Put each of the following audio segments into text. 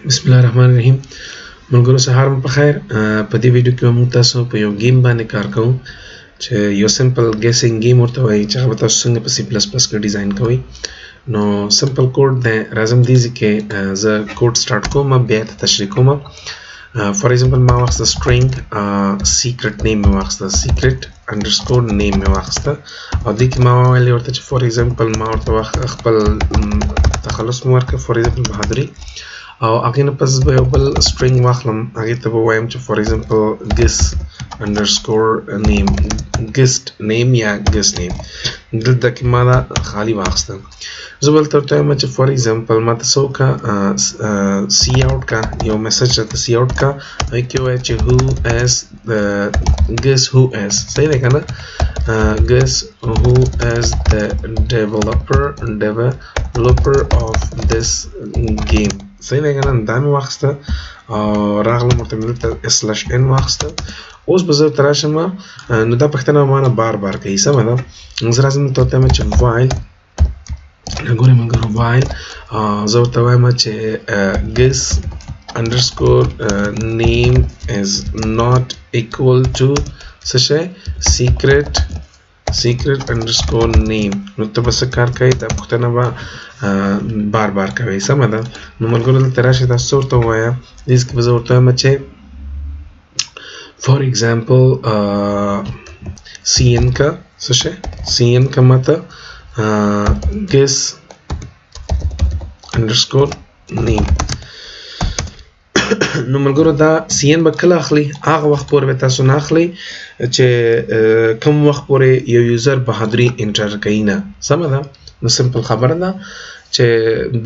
بسم الله الرحمن الرحیم. ملګرو سهار مو په خیر. په دې ویډیو کې موږ تاسو په یو گیم باندې کار کوو چې یو سمپل ګیسینګ گیم ورته وایي چې هغه تاسو څنګه په سی پلس پلس کې ډیزاین کوئ. نو سمپل کوډ دی. راځم دې کې زه کوډ سٹارټ کوم، بیا ته تشریح کوم. فار ایگزامپل ما واخسته string secret name مې واخسته secret underscore name مې واخسته او دې کې ما ویلې ورته چې فار ایگزامپل ما ورته خپل تخلص مو ورکړ، فار ایگزامپل بهادري، او هغه نه پس به یو بل string واخلم، هغه ته به وایم چې فار ایگزامپل guess underscore name guest name یا guess name. دلته کې ما دا خالی واخسته. زه بل ته وایم چې فار ایگزامپل ما تاسو کا سی آوټ کا یو میسج ته سی آوټ کا او کې وایي چې who as the guess who as صحیح ده کنه. guess who as the developer of this game صحیح ده کنه. دا مې واخسته او راغلم ورته مې دلته /n واخسته. اوس به زه تراشم نو دا پښتنه مانه بار بار کوي. سمه ده. زه راځم ته وایم چې while ګورې ملګرو while زه ورته وایم چې guess underscore name is not equal to څه شی secret underscore name. نو ته بس کار کوي دا پښتنه به بار بار کوي. سمه ده. نو ملګرو دلته راشي تاسو ورته ووایه دې کې به زه ورته وایم چې فار ایگزامپل cn کا څه شی cn کا ماته guess underscore name. نو ملګرو دا cn به کله اخلي؟ هغه وخت پورې به تاسو نه اخلي چې کوم وخت پورې یو یوزر بهادري انټر کوي نه. سمه ده. نو سمپل خبره ده چې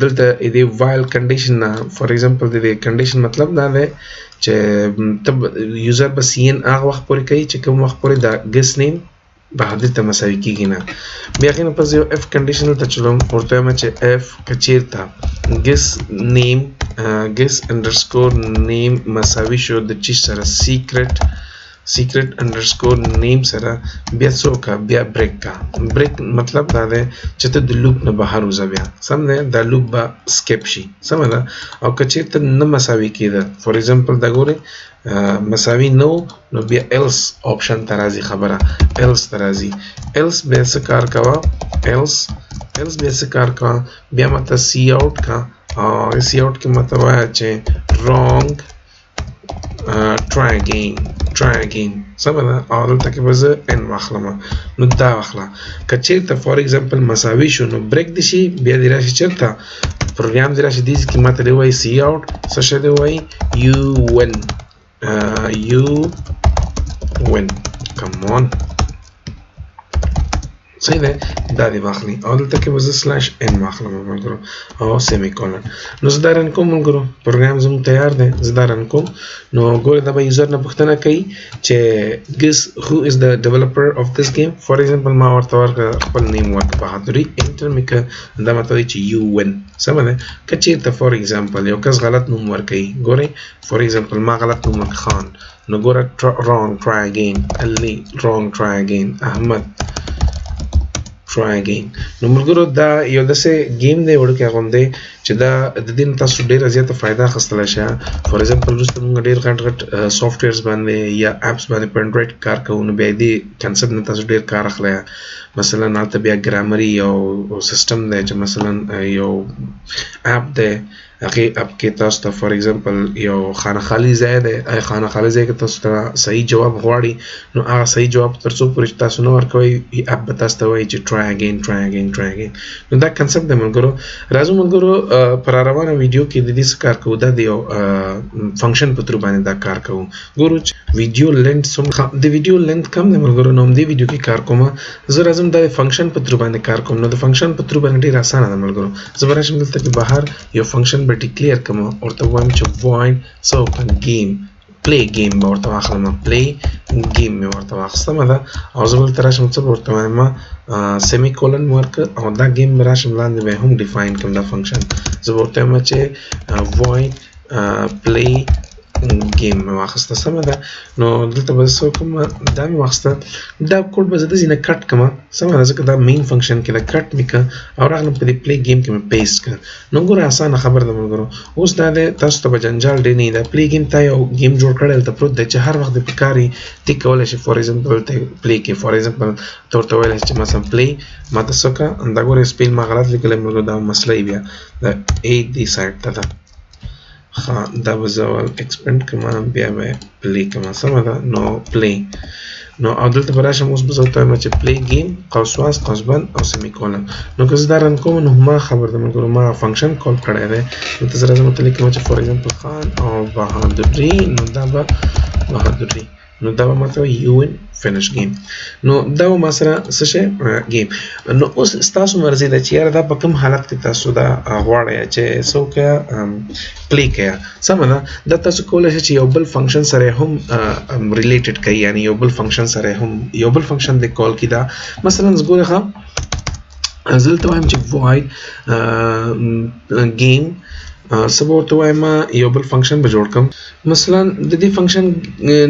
دلته دې while condition نه فار ایگزامپل دې condition مطلب دا دی چې تب یوزر به cn هغه وخت پورې کوي چې کوم وخت پورې دا guess name بهادري ته مساوي کیږي نه. بیا غینه پس یو f condition ته چلوم ورته وایم چې f کچیرته guess name guess underscore name مساوي شو د چی سره secret underscore name سره بیا څوک بیا break کا. break مطلب دا دی چې ته د لوپ نه بهر وځه. بیا سم ده دا لوپ به skip شي. سم ده. او کچیرته نه مساوي کیده فار ایگزامپل دا ګوره مساوي نو بیا else option ترازی خبره else ترازی else بیا څه کار کوا else بیا څه کار کوا بیا ماته سی آوټ کا او سی آوټ کې ماته وایي چې wrong try again سمه ده. او دلته کې به زه n واخلم. نو دا واخله کچیرته فار ایگزامپل مساوي شو نو بریک دي شي بیا دی راشي چرته پروګرام دی راشي دې کې ماته دی وایي سی آوټ څه شی دی وایي you win come on صحیح ده. دا دی واخلي او دلته کې به زه /n واخلم ملګرو او سیمی کولن. نو زه دا رن کوم ملګرو پروګرام زموږ تیار دی. زه دا رن کوم نو ګوره دا به یوزر نه پوښتنه کوي چې guess who is the developer of this game. فار ایگزامپل ما ورته ورکړه خپل نیم ورکړه بهادري انټر مې کړه دا ماته وایي چې you win. سمه ده. که چېرته فار ایگزامپل یو کس غلط نوم ورکوي ګورئ فار ایگزامپل ما غلط نوم ورکړ خان نو ګوره wrong try again علي wrong try again احمد try again. نو ملګرو دا یو داسې گیم دی وړوکی غوندې چې دا د دې نه تاسو ډېره زیاته فایده اخیستلی شئ. فار ایگزامپل وروسته موږ ډېر غټ سافټویرز باندې یا اپس باندې په انډرایډ کار کوو نو بیا دې کنسپټ نه تاسو ډېر کار اخلی. مثلا هلته بیا ګرامري یو سیسټم دی چې مثلا یو اپ دی هغې اپ کې تاسو ته فار ایگزامپل یو خانه خالي ځای دی. خانه خالي ځای کې تاسو ته صحیح جواب غواړي نو هغه صحیح جواب تر څو پورې چې تاسو نه ورکوئ اپ به تاسو ته وایي چې try again نو دا کنسپټ دی ملګرو. راځو ملګرو پر روانه ویډیو کې د دې څه کار کوو. دا د یو فنکشن په تر باندې دا کار کوو. ګورو چې ویډیو لینث د ویډیو لینث کم دی ملګرو نو دې ویډیو کې کار کوم. زه راځم دا فنکشن په تر باندې کار کوم. نو د فنکشن په تر باندې ډېر اسانه ده ملګرو. زه به راشم دلته کې بهر یو فنکشن به ډیکلیئر کوم ورته وایم چې void game play game به ورته واخلم play game مې ورته واخستم ده او زه بلته راشم څه به ورته وایم سیمی کولن ورکړه او دا گیم به راشم لاندې به هم ډیفاین کوم دا فنکشن. زه به ورته وایم چې void play game مې واخسته سمه ده نو دلته به څه کوم دا مې واخسته دا کوډ به زه داسې نه کټ کړم سمه ده ځکه دا مین فنکشن کې دا کټ مې کړه او راغلم په دې پلی ګیم کې مې پیسټ کړ نو ګوره اسانه خبره ده ملګرو اوس دا دی تاسو ته به جنجال ډېر نه وي دا پلی ګیم تا یو ګیم جوړ کړی دلته پروت دی چې هر وخت دې په کار یې تی کولی شي فور ایگزامپل ته پلی کې فور ایگزامپل ته ورته ویلی شي چې مثلا پلی ما ته څه وکړه دا ګوره سپیل ما غلط لیکلی ملګرو دا مسله یې بیا دا ای دې سایډ ته ده دا به زه اکسپینډ کړم بیا به پلی کړم سمه ده نو پلی نو او دلته به راشم اوس به زه ورته وایم چې پلی ګیم قوس واس قوس بند او سیمی کولن نو که زه دا رن کوم نو ما خبر ده ملګرو ما فنکشن کال کړی دی دلته زه راځم ورته لیکم چې فور ایگزامپل خان او بهادري نو دا به بهادري نو دا به ماته یو ان فینش گیم نو دا به ما سره څه شی گیم نو اوس ستاسو مرضي ده چې یاره دا په کوم حالت کې تاسو دا غواړئ چې څه وکړه پلی کړئ سمه ده دا تاسو کولی شئ چې یو بل فنکشن سره هم ریلیټډ کړئ یعنی یو بل فنکشن سره هم یو بل فنکشن د کال کړي دا مثلا ګوره ښه زه دلته وایم چې void game سبا ورته وایم یو بل فنکشن به جوړ کړم مثلا د دې فنکشن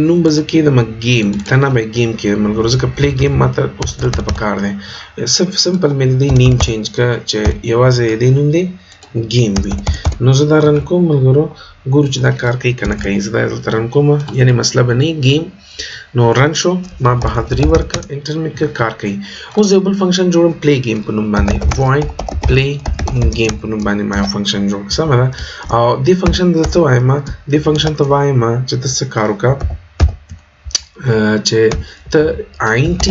نوم به زه کېږدم ګیم ته نه به ګیم کېږدم ملګرو ځکه پلی ګیم ماته اوس دلته پکار دی سمپل مې د دې نیم چینج کړه چې یوازې د دې نوم دی ګیم وي نو زه دا رن کوم ملګرو ګورو چې دا کار کوي که نه کوي زه دا دلته رن کوم یعنې مسله به نه ګیم نو رن شو ما بهادري ورکړه انټر مې کړه کار کوي اوس یو بل فنکشن جوړم پلی ګیم په نوم باندې void play game په نوم باندې ما یو فنکشن جوړ سمه ده او دې فنکشن ته څه وایم دې فنکشن ته وایم چې ته څه کار وکړه چې ته int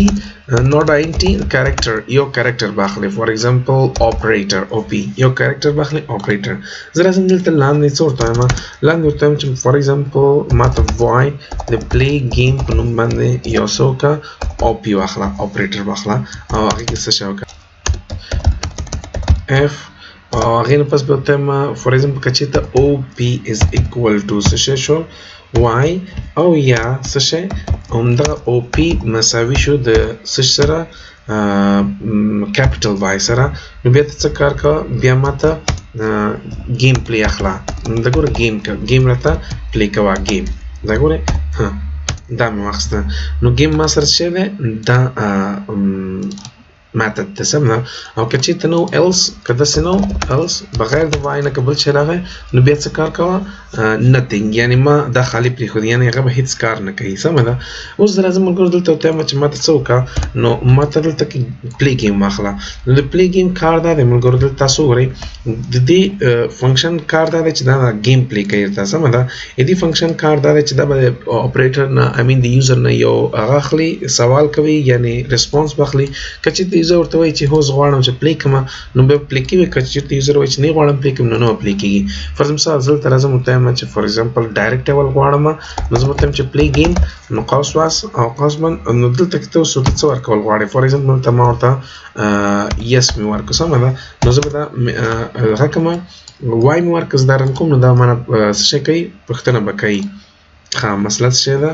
not int character یو character باخلې for example operator op یو character باخلې operator زه راځم دلته لاندې څه ورته وایم لاندې ورته وایم چې for example ما ته void د play game په نوم باندې یو څه وکړه op واخله operator واخله او هغې کې څه شی وکړه f او هغې نه پس به ورته وایم for example که چېرته op is equal to څه شی شو y او یا څه شی همدغه op مساوي شو د څه سره capital y سره نو بیا ته څه کار کوه بیا ماته گیم پلی اخله دا ګوره گیم راته پلی کوه گیم دا ګوره دا مې واخیسته نو گیم ما سره څه دی دا ماته ته سم نه او که چېرته نو else که داسې نو else بغیر د وای نه که بل شی راغی نو بیا څه کار کوه nothing یعنې ما دا خالي پرېښود یعنې هغه به هېڅ کار نه کوي سمه ده اوس زه راځم ملګرو دلته ورته وایم چې ما ته څه وکړه نو ما ته دلته کې پلی ګیم واخله نو د پلی ګیم کار دا دی ملګرو دلته تاسو وګورئ د دې فنکشن کار دا دی چې دا ګیم پلی کوي درته سمه ده د دې فنکشن کار دا دی چې دا به د اپریټر نه آی مین د یوزر نه یو هغه اخلي سوال کوي یعنې ریسپانس به اخلي که چېرته یوزر ورته وایي چې هو زه غواړم چې پلی کړم نو بیا پلی کېږي که چېرته یوزر وایي چې نه غواړم پلی کړم نو نه پلی کېږي فرض مثال زه دلته راځم ورته وایم چې فور ایگزامپل ډایرکټ ډول غواړم نو زه ورته وایم چې پلی ګیم نو قوس واس او قوس بند نو دلته کې ته اوس ورته څه ورکول غواړې فور ایگزامپل دلته ما ورته یس مې ورکړو سمه ده نو زه به دا هغه کړم وای مې ورکړه زه دا رن کوم نو دا مانه څه شی کوي پوښتنه به کوي ښه مسله څه شی ده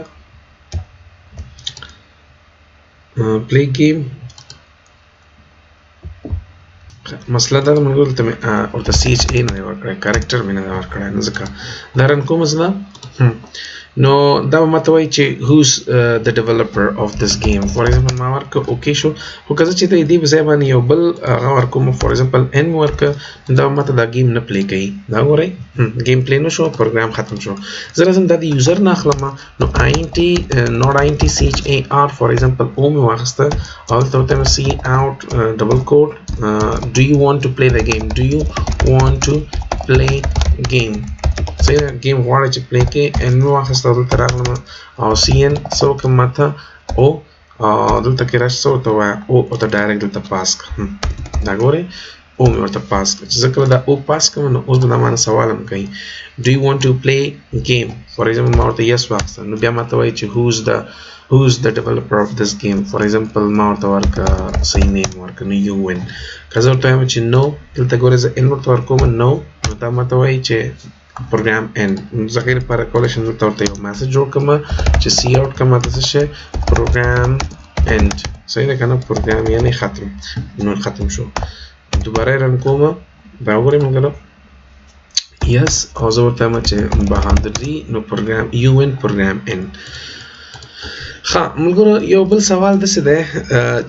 پلی ګیم مسله دا ملګرو دلته مې ورته CHA نه دی ورکړی کریکټر مې نه دی ورکړی نو ځکه دا رن کوم زه نو دا به ماته وایي چې who's the developer of this game for example ما ورکړه اوکې شو خو که زه چې د دې په ځای باندې یو بل هغه ورکوم for example n مې ورکړه دا به ماته دا ګیم نه پلی کوي دا ګورئ ګیم پلی نه شو پروګرام ختم شو زه راځم دا د یوزر نه اخلم نو int not int char for example او مې واخیسته او دلته ورته وایم see out double quote do you want to play the game do you want to play game صحیح ده ګیم غواړئ چې پلی کړئ ان مې واخیسته او دلته راغلم او cn څه وکړم ماته او دلته کې راشه څه ورته ووایه او ورته ډایرکټ دلته پاس کړه دا ګورئ او مې ورته پاس کړه چې زه کله دا او پاس کړم نو اوس به دا مانه سوال هم کوي do you want to play game for example ما ورته yes واخیسته نو بیا ماته وایي چې who's the developer of this game for example ما ورته ورکړه صحیح نیم ورکړه نو you win که زه ورته وایم چې no دلته ګورئ زه n ورته ورکوم no نو دا ماته وایي چې program end زه غیر لپاره کولی شم دلته ورته یو میسج جوړ کړم چې سی آوټ کړم ته څه شی program end صحیح ده که نه پروګرام یعنې ختم نو ختم شو دوباره یې رن کوم دا وګورئ ملګرو yes او زه ورته وایم چې بهادري نو پروګرام UN پروګرام N. ها ملګرو یو بل سوال داسې دی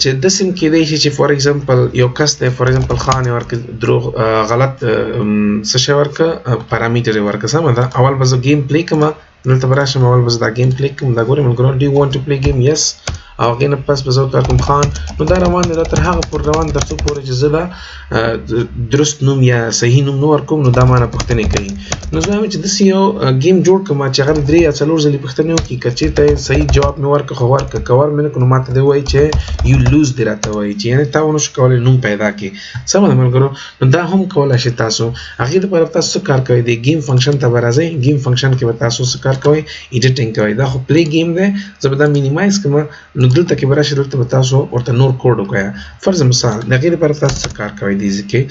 چې داسې هم کېدی شي چې فور ایگزامپل یو کس دی فور ایگزامپل خان یې ورکړه دروغ غلط څه شی ورکړه پارامتر یې ورکړه سمه ده اول به زه ګیم پلی کوم دلته به راشم اول به زه دا ګیم پلی کوم دا ګورئ ملګرو ډو یو وانټ ټو پلی ګیم یس او هغې نه پس به زه ورته ورکړم خان نو دا روان دی دا تر هغه پورې روان تر څو پورې چې زه دا درست نوم یا صحیح نوم نه ورکوم نو دا مانه پوښتنې کوي نو زه وایم چې داسې یو ګیم جوړ کړم چې هغه 3 یا 4 ځلې پوښتنې وکړي که چېرته صحیح جواب مې ورکړه خو ورکړه که ور مې نه کړو نو ماته دې ووایي چې یو لوز دې راته وایي چې یعنې تا ونه شو کولی نوم پیدا کړې سمه ده ملګرو نو دا هم کولی شئ تاسو هغې دپاره تاسو څه کار کوئ د ګیم فنکشن ته به راځئ ګیم فنکشن کې به تاسو څه کار کوئ ایډیټینګ کوئ دا خو پلی ګیم دی زه به دا مینیمایز کړم نو دلته کې به راشئ دلته به تاسو ورته نور کوډ وکړئ فرض مثال د هغې دپاره تاسو څه کار کوئ دې کې